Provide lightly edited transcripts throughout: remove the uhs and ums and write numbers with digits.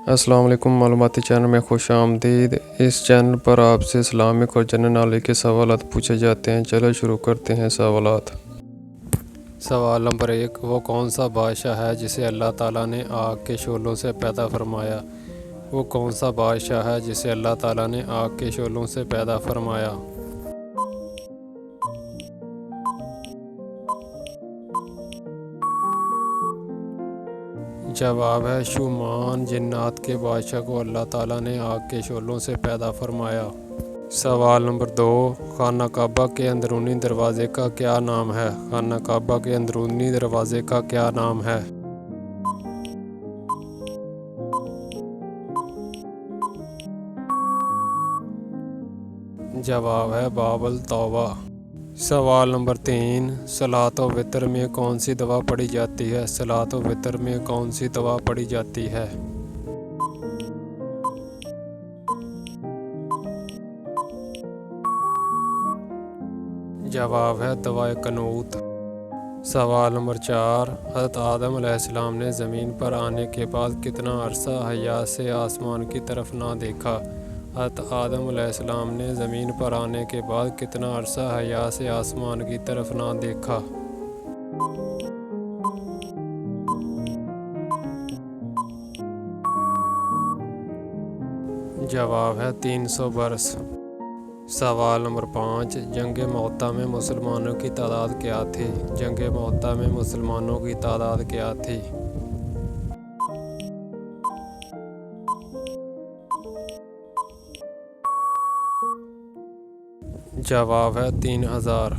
السلام علیکم، معلوماتی چینل میں خوش آمدید۔ اس چینل پر آپ سے اسلامک اور جنرل نالج کے سوالات پوچھے جاتے ہیں۔ چلو شروع کرتے ہیں سوالات۔ سوال نمبر 1، وہ کون سا بادشاہ ہے جسے اللہ تعالیٰ نے آگ کے شعلوں سے پیدا فرمایا؟ وہ کون سا بادشاہ ہے جسے اللہ تعالیٰ نے آگ کے شعلوں سے پیدا فرمایا؟ جواب ہے شومان۔ جنات کے بادشاہ کو اللہ تعالیٰ نے آگ کے شعلوں سے پیدا فرمایا۔ سوال نمبر 2، خانہ کعبہ کے اندرونی دروازے کا کیا نام ہے؟ خانہ کعبہ کے اندرونی دروازے کا کیا نام ہے؟ جواب ہے باب الطوبہ۔ سوال نمبر 3، صلاۃ و وتر میں کون سی دعا پڑھی جاتی ہے؟ صلاۃ و وتر میں کون سی دعا پڑھی جاتی ہے؟ جواب ہے دعائے قنوت۔ سوال نمبر 4، حضرت آدم علیہ السلام نے زمین پر آنے کے بعد کتنا عرصہ حیا سے آسمان کی طرف نہ دیکھا؟ حضرت آدم علیہ السلام نے زمین پر آنے کے بعد کتنا عرصہ حیا سے آسمان کی طرف نہ دیکھا؟ جواب ہے 300 برس۔ سوال نمبر 5، جنگ مؤتہ میں مسلمانوں کی تعداد کیا تھی؟ جنگ مؤتہ میں مسلمانوں کی تعداد کیا تھی؟ جواب ہے 3000۔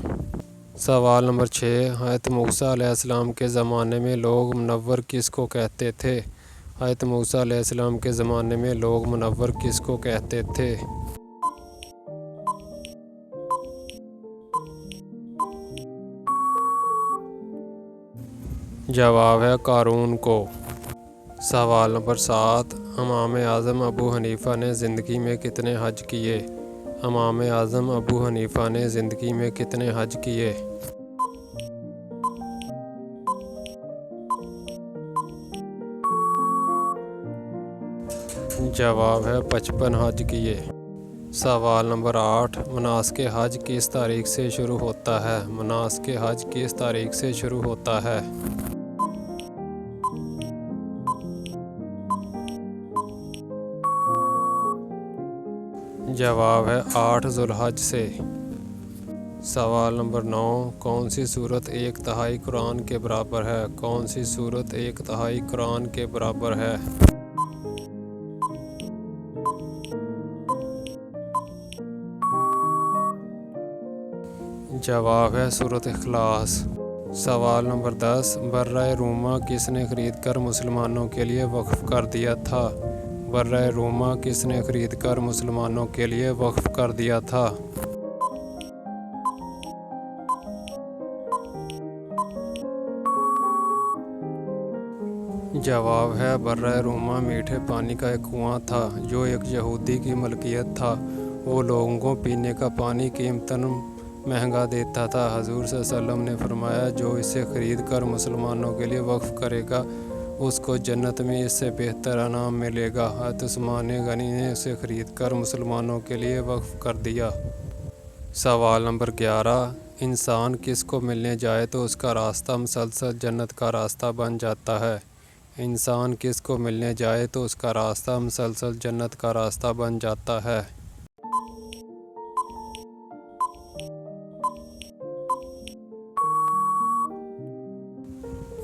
سوال نمبر 6، حضرت موسیٰ علیہ السلام کے زمانے میں لوگ منور کس کو کہتے تھے؟ حضرت موسیٰ علیہ السلام کے زمانے میں لوگ منور کس کو کہتے تھے؟ جواب ہے قارون کو۔ سوال نمبر 7، امام اعظم ابو حنیفہ نے زندگی میں کتنے حج کیے؟ امام اعظم ابو حنیفہ نے زندگی میں کتنے حج کیے؟ جواب ہے 55 حج کیے۔ سوال نمبر 8، مناسک حج کس تاریخ سے شروع ہوتا ہے؟ مناسک حج کس تاریخ سے شروع ہوتا ہے؟ جواب ہے 8 ذوالحج سے۔ سوال نمبر 9، کون سی سورت 1/3 قرآن کے برابر ہے؟ کون سی سورت 1/3 قرآن کے برابر ہے؟ جواب ہے سورۃ اخلاص۔ سوال نمبر 10، برہ رومہ کس نے خرید کر مسلمانوں کے لیے وقف کر دیا تھا؟ برہ رومہ کس نے خرید کر مسلمانوں کے لیے وقف کر دیا تھا؟ جواب ہے برہ رومہ میٹھے پانی کا ایک کنواں تھا جو ایک یہودی کی ملکیت تھا۔ وہ لوگوں کو پینے کا پانی قیمتاً مہنگا دیتا تھا۔ حضور صلی اللہ علیہ وسلم نے فرمایا جو اسے خرید کر مسلمانوں کے لیے وقف کرے گا اس کو جنت میں اس سے بہتر انعام ملے گا۔ حضرت عثمان غنی نے اسے خرید کر مسلمانوں کے لیے وقف کر دیا۔ سوال نمبر 11، انسان کس کو ملنے جائے تو اس کا راستہ مسلسل جنت کا راستہ بن جاتا ہے؟ انسان کس کو ملنے جائے تو اس کا راستہ مسلسل جنت کا راستہ بن جاتا ہے؟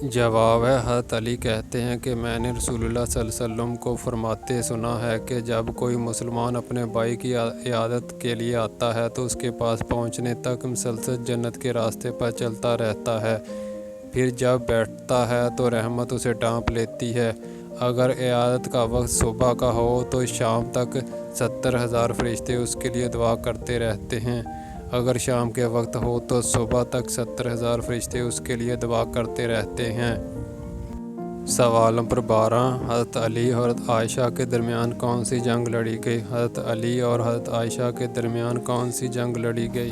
جواب ہے حضرت علی کہتے ہیں کہ میں نے رسول اللہ صلی اللہ علیہ وسلم کو فرماتے سنا ہے کہ جب کوئی مسلمان اپنے بھائی کی عیادت کے لیے آتا ہے تو اس کے پاس پہنچنے تک مسلسل جنت کے راستے پر چلتا رہتا ہے، پھر جب بیٹھتا ہے تو رحمت اسے ڈانپ لیتی ہے۔ اگر عیادت کا وقت صبح کا ہو تو شام تک 70,000 فرشتے اس کے لیے دعا کرتے رہتے ہیں۔ اگر شام کے وقت ہو تو صبح تک 70,000 فرشتے اس کے لیے دعا کرتے رہتے ہیں۔ سوال نمبر 12، حضرت علی اور حضرت عائشہ کے درمیان کون سی جنگ لڑی گئی؟ حضرت علی اور حضرت عائشہ کے درمیان کون سی جنگ لڑی گئی؟